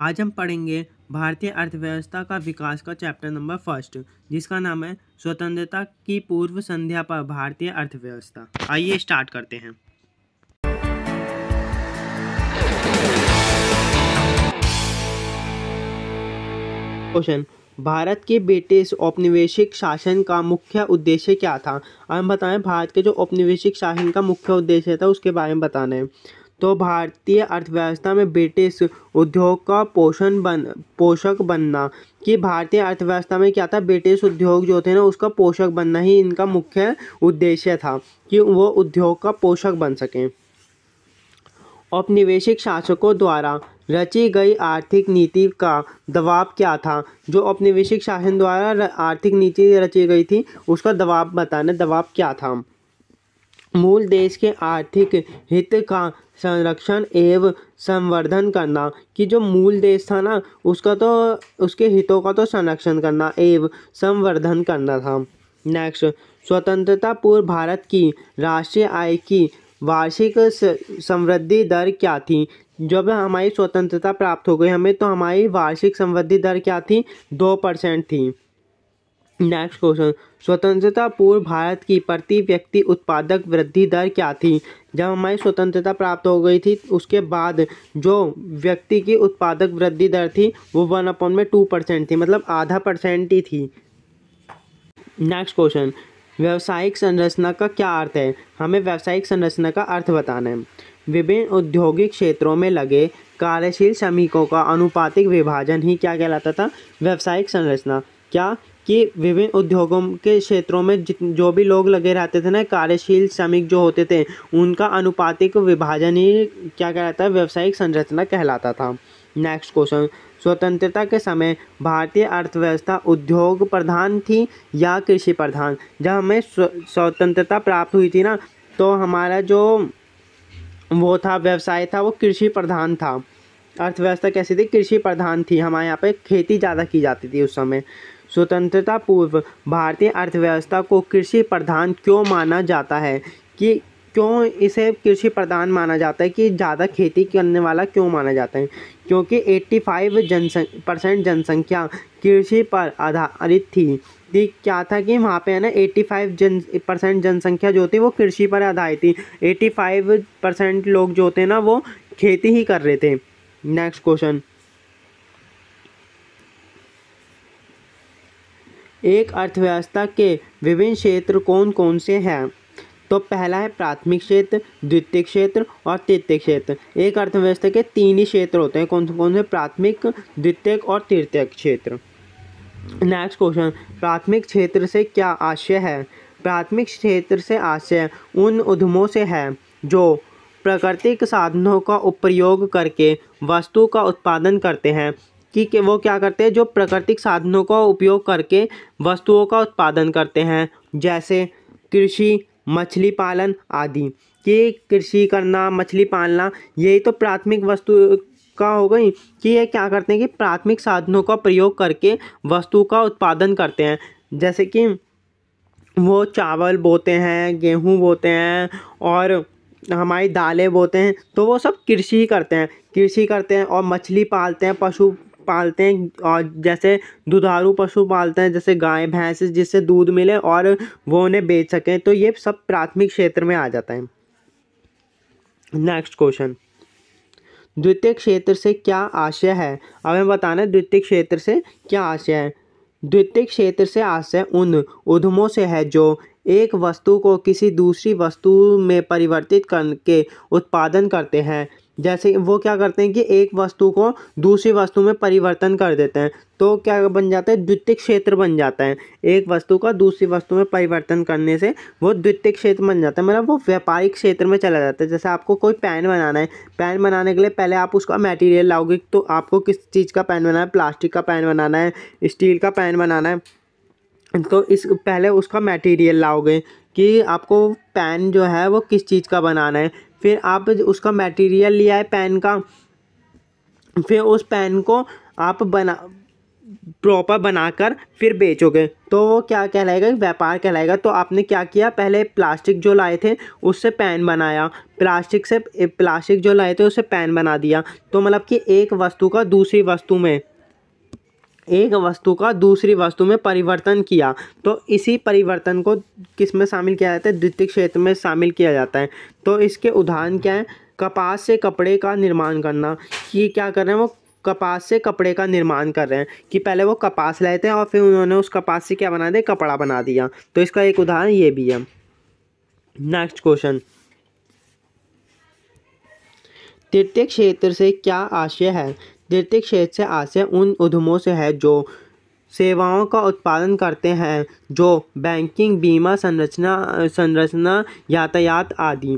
आज हम पढ़ेंगे भारतीय अर्थव्यवस्था का विकास का चैप्टर नंबर फर्स्ट, जिसका नाम है स्वतंत्रता की पूर्व संध्या पर भारतीय अर्थव्यवस्था। आइए स्टार्ट करते हैं। क्वेश्चन, भारत के ब्रिटिश औपनिवेशिक शासन का मुख्य उद्देश्य क्या था। हम बताएं भारत के जो औपनिवेशिक शासन का मुख्य उद्देश्य था उसके बारे में बताना है। तो भारतीय अर्थव्यवस्था में ब्रिटिश उद्योग का पोषक बनना, कि भारतीय अर्थव्यवस्था में क्या था, ब्रिटिश उद्योग जो थे ना उसका पोषक बनना ही इनका मुख्य उद्देश्य था, कि वो उद्योग का पोषक बन सकें। औपनिवेशिक शासकों द्वारा रची गई आर्थिक नीति का दबाव क्या था। जो औपनिवेशिक शासन द्वारा आर्थिक नीति रची गई थी उसका दबाव बताना, दबाव क्या था। मूल देश के आर्थिक हित का संरक्षण एवं संवर्धन करना, कि जो मूल देश था ना उसका तो उसके हितों का तो संरक्षण करना एवं संवर्धन करना था। नेक्स्ट, स्वतंत्रता पूर्व भारत की राष्ट्रीय आय की वार्षिक समृद्धि दर क्या थी। जब हमारी स्वतंत्रता प्राप्त हो गई हमें, तो हमारी वार्षिक समृद्धि दर क्या थी, 2% थी। नेक्स्ट क्वेश्चन, स्वतंत्रता पूर्व भारत की प्रति व्यक्ति उत्पादक वृद्धि दर क्या थी। जब हमारी स्वतंत्रता प्राप्त हो गई थी उसके बाद जो व्यक्ति की उत्पादक वृद्धि दर थी वो 1/2% थी, मतलब आधा % ही थी। नेक्स्ट क्वेश्चन, व्यावसायिक संरचना का क्या अर्थ है। हमें व्यावसायिक संरचना का अर्थ बताना है। विभिन्न औद्योगिक क्षेत्रों में लगे कार्यशील श्रमिकों का अनुपातिक विभाजन ही क्या कहलाता था, व्यावसायिक संरचना। क्या कि विभिन्न उद्योगों के क्षेत्रों में जो भी लोग लगे रहते थे ना, कार्यशील श्रमिक जो होते थे, उनका अनुपातिक विभाजन ही क्या कहलाता है, व्यावसायिक संरचना कहलाता था। नेक्स्ट क्वेश्चन, स्वतंत्रता के समय भारतीय अर्थव्यवस्था उद्योग प्रधान थी या कृषि प्रधान। जब हमें स्वतंत्रता प्राप्त हुई थी ना, तो हमारा जो वो था व्यवसाय था वो कृषि प्रधान था। अर्थव्यवस्था कैसी थी, कृषि प्रधान थी। हमारे यहाँ पे खेती ज़्यादा की जाती थी उस समय। स्वतंत्रता पूर्व भारतीय अर्थव्यवस्था को कृषि प्रधान क्यों माना जाता है, कि क्यों इसे कृषि प्रधान माना जाता है, कि ज़्यादा खेती करने वाला क्यों माना जाता है। क्योंकि 85% जनसंख्या कृषि पर आधारित थी। क्या था कि वहाँ पे है ना 85% जनसंख्या जो थी वो कृषि पर आधारित थी। 85% लोग जो थे ना वो खेती ही कर रहे थे। नेक्स्ट क्वेश्चन, एक अर्थव्यवस्था के विभिन्न क्षेत्र कौन कौन से हैं। तो पहला है प्राथमिक क्षेत्र, द्वितीयक क्षेत्र और तृतीयक क्षेत्र। एक अर्थव्यवस्था के 3 ही क्षेत्र होते हैं, कौन से, प्राथमिक, द्वितीयक और तृतीयक क्षेत्र। नेक्स्ट क्वेश्चन, प्राथमिक क्षेत्र से क्या आशय है। प्राथमिक क्षेत्र से आशय उन उद्यमों से है जो प्राकृतिक साधनों का उपयोग करके वस्तु का उत्पादन करते हैं, कि वो क्या करते हैं, जो प्राकृतिक साधनों का उपयोग करके वस्तुओं का उत्पादन करते हैं, जैसे कृषि, मछली पालन आदि। कि कृषि करना, मछली पालना, यही तो प्राथमिक वस्तु का हो गई, कि ये क्या करते हैं कि प्राथमिक साधनों का प्रयोग करके वस्तु का उत्पादन करते हैं। जैसे कि वो चावल बोते हैं, गेहूँ बोते हैं और हमारी दालें बोते हैं, तो वो सब कृषि करते हैं और मछली पालते हैं, पशु पालते हैं, और जैसे दुधारू पशु पालते हैं जैसे गाय भैंस, जिससे दूध मिले और वो उन्हें बेच सकें। तो ये सब प्राथमिक क्षेत्र में आ जाता है। नेक्स्ट क्वेश्चन, द्वितीय क्षेत्र से क्या आशय है। अब हमें बताना है द्वितीय क्षेत्र से क्या आशय है। द्वितीय क्षेत्र से आशय उन उद्यमों से है जो एक वस्तु को किसी दूसरी वस्तु में परिवर्तित करके उत्पादन करते हैं। जैसे वो क्या करते हैं कि एक वस्तु को दूसरी वस्तु में परिवर्तन कर देते हैं, तो क्या बन जाता है, द्वितीय क्षेत्र बन जाता है। एक वस्तु का दूसरी वस्तु में परिवर्तन करने से वो द्वितीय क्षेत्र बन जाता है, मतलब वो व्यापारिक क्षेत्र में चला जाता है। जैसे आपको कोई पेन बनाना है, पेन बनाने के लिए पहले आप उसका मटेरियल लाओगे, तो आपको किस चीज़ का पेन बनाना है, प्लास्टिक का पेन बनाना है, स्टील का पेन बनाना है, तो इस पहले उसका मटेरियल लाओगे कि आपको पेन जो है वो किस चीज़ का बनाना है। फिर आप उसका मटेरियल लिया है पेन का, फिर उस पेन को आप प्रॉपर बनाकर फिर बेचोगे तो वो क्या कहलाएगा, व्यापार कहलाएगा। तो आपने क्या किया, पहले प्लास्टिक जो लाए थे उससे पेन बनाया, प्लास्टिक जो लाए थे उससे पेन बना दिया। तो मतलब कि एक वस्तु का दूसरी वस्तु में परिवर्तन किया। तो इसी परिवर्तन को किस में शामिल किया जाता है, द्वितीयक क्षेत्र में शामिल किया जाता है। तो इसके उदाहरण क्या है, कपास से कपड़े का निर्माण करना। कि क्या कर रहे हैं, वो कपास से कपड़े का निर्माण कर रहे हैं कि पहले वो कपास लाए थे और फिर उन्होंने उस कपास से क्या बना दिया, कपड़ा बना दिया। तो इसका एक उदाहरण ये भी है। नेक्स्ट क्वेश्चन, तृतीयक क्षेत्र से क्या आशय है। तृतीयक क्षेत्र से आशय उन उद्यमों से है जो सेवाओं का उत्पादन करते हैं, जो बैंकिंग, बीमा, संरचना, यातायात आदि।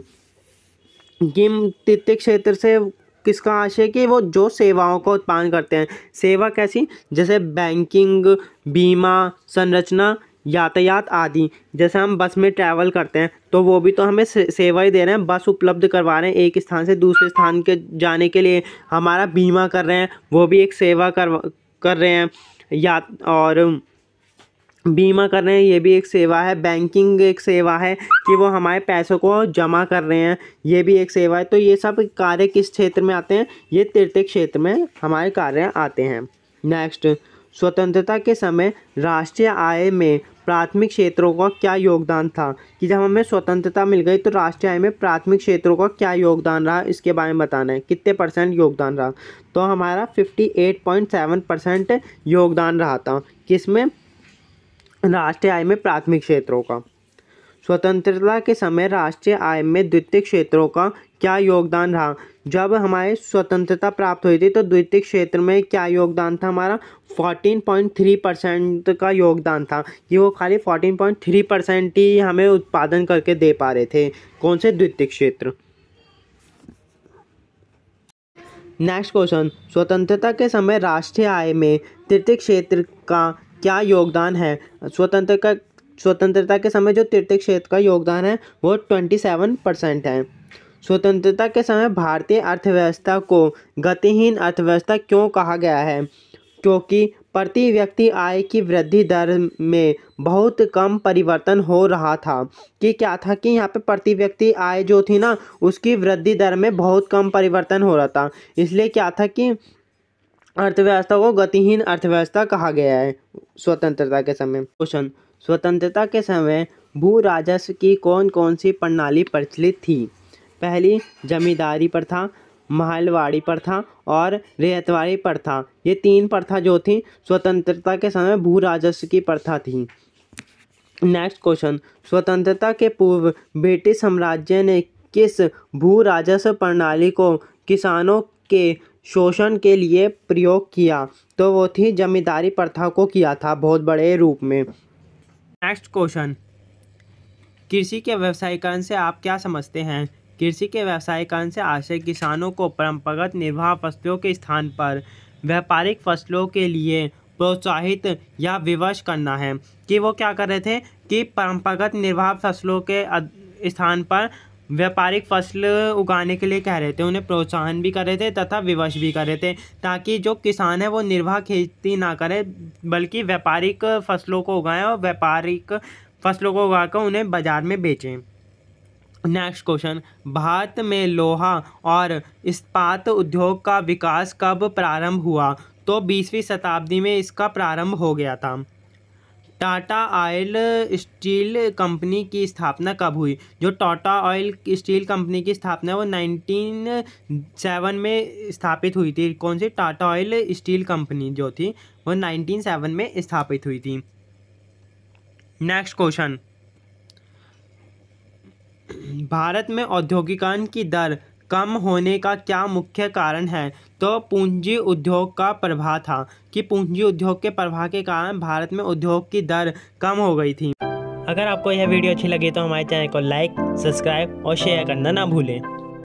तृतीयक क्षेत्र से किसका आशय कि वो जो सेवाओं का उत्पादन करते हैं। सेवा कैसी, जैसे बैंकिंग, बीमा, संरचना, यातायात आदि। जैसे हम बस में ट्रैवल करते हैं तो वो भी तो हमें सेवा ही दे रहे हैं, बस उपलब्ध करवा रहे हैं एक स्थान से दूसरे स्थान के जाने के लिए। हमारा बीमा कर रहे हैं, वो भी एक सेवा कर रहे हैं। और बीमा कर रहे हैं, ये भी एक सेवा है। बैंकिंग एक सेवा है कि वो हमारे पैसों को जमा कर रहे हैं, ये भी एक सेवा है। तो ये सब कार्य किस क्षेत्र में आते हैं, ये तृतीयक क्षेत्र में हमारे कार्य आते हैं। नेक्स्ट, स्वतंत्रता के समय राष्ट्रीय आय में प्राथमिक क्षेत्रों का क्या योगदान था। कि जब हमें स्वतंत्रता मिल गई तो राष्ट्रीय आय में प्राथमिक क्षेत्रों का क्या योगदान रहा, इसके बारे में बताना है। कितने % योगदान रहा, तो हमारा 58.7% योगदान रहा था। किसमें, राष्ट्रीय आय में प्राथमिक क्षेत्रों का। स्वतंत्रता के समय राष्ट्रीय आय में द्वितीयक क्षेत्रों का क्या योगदान रहा। जब हमारे स्वतंत्रता प्राप्त हुई थी तो द्वितीयक क्षेत्र में क्या योगदान था, हमारा 14.3% का योगदान था। कि वो खाली 14.3% ही हमें उत्पादन करके दे पा रहे थे। कौन से, द्वितीयक क्षेत्र। नेक्स्ट क्वेश्चन, स्वतंत्रता के समय राष्ट्रीय आय में तृतीयक क्षेत्र का क्या योगदान है। स्वतंत्रता के समय जो तृतीयक क्षेत्र का योगदान है वो 27% है। स्वतंत्रता के समय भारतीय अर्थव्यवस्था को गतिहीन अर्थव्यवस्था क्यों कहा गया है। क्योंकि प्रति व्यक्ति आय की वृद्धि दर में बहुत कम परिवर्तन हो रहा था। कि क्या था कि यहाँ पे प्रति व्यक्ति आय जो थी ना, उसकी वृद्धि दर में बहुत कम परिवर्तन हो रहा था। इसलिए क्या था कि अर्थव्यवस्था को गतिहीन अर्थव्यवस्था कहा गया है स्वतंत्रता के समय। क्वेश्चन, स्वतंत्रता के समय भू राजस्व की कौन कौन सी प्रणाली प्रचलित थी। पहली, जमींदारी प्रथा, महलवाड़ी प्रथा और रेहतवाड़ी प्रथा। ये 3 प्रथा जो थी स्वतंत्रता के समय भू राजस्व की प्रथा थी। नेक्स्ट क्वेश्चन, स्वतंत्रता के पूर्व ब्रिटिश साम्राज्य ने किस भू राजस्व प्रणाली को किसानों के शोषण के लिए प्रयोग किया। तो वो थी जमींदारी प्रथा को किया था बहुत बड़े रूप में। नेक्स्ट क्वेश्चन, कृषि के व्यवसायीकरण से आप क्या समझते हैं। कृषि के व्यवसायीकरण से आशय किसानों को परंपरागत निर्वाह फसलों के स्थान पर व्यापारिक फसलों के लिए प्रोत्साहित या विवश करना है। कि वो क्या कर रहे थे कि परंपरागत निर्वाह फसलों के स्थान पर व्यापारिक फसल उगाने के लिए कह रहे थे, उन्हें प्रोत्साहन भी कर रहे थे तथा विवश भी कर रहे थे, ताकि जो किसान है वो निर्वाह खेती ना करे बल्कि व्यापारिक फसलों को उगाएं और व्यापारिक फसलों को उगाकर उन्हें बाजार में बेचें। नेक्स्ट क्वेश्चन, भारत में लोहा और इस्पात उद्योग का विकास कब प्रारंभ हुआ। तो 20वीं शताब्दी में इसका प्रारंभ हो गया था। टाटा ऑयल स्टील कंपनी की स्थापना कब हुई। जो टाटा ऑयल स्टील कंपनी की स्थापना वो 1907 में स्थापित हुई थी। कौन सी, टाटा ऑयल स्टील कंपनी जो थी वो 1907 में स्थापित हुई थी। नेक्स्ट क्वेश्चन, भारत में औद्योगिकरण की दर कम होने का क्या मुख्य कारण है। तो पूंजी उद्योग का प्रभाव था। कि पूंजी उद्योग के प्रभाव के कारण भारत में उद्योग की दर कम हो गई थी। अगर आपको यह वीडियो अच्छी लगी तो हमारे चैनल को लाइक, सब्सक्राइब और शेयर करना ना भूलें।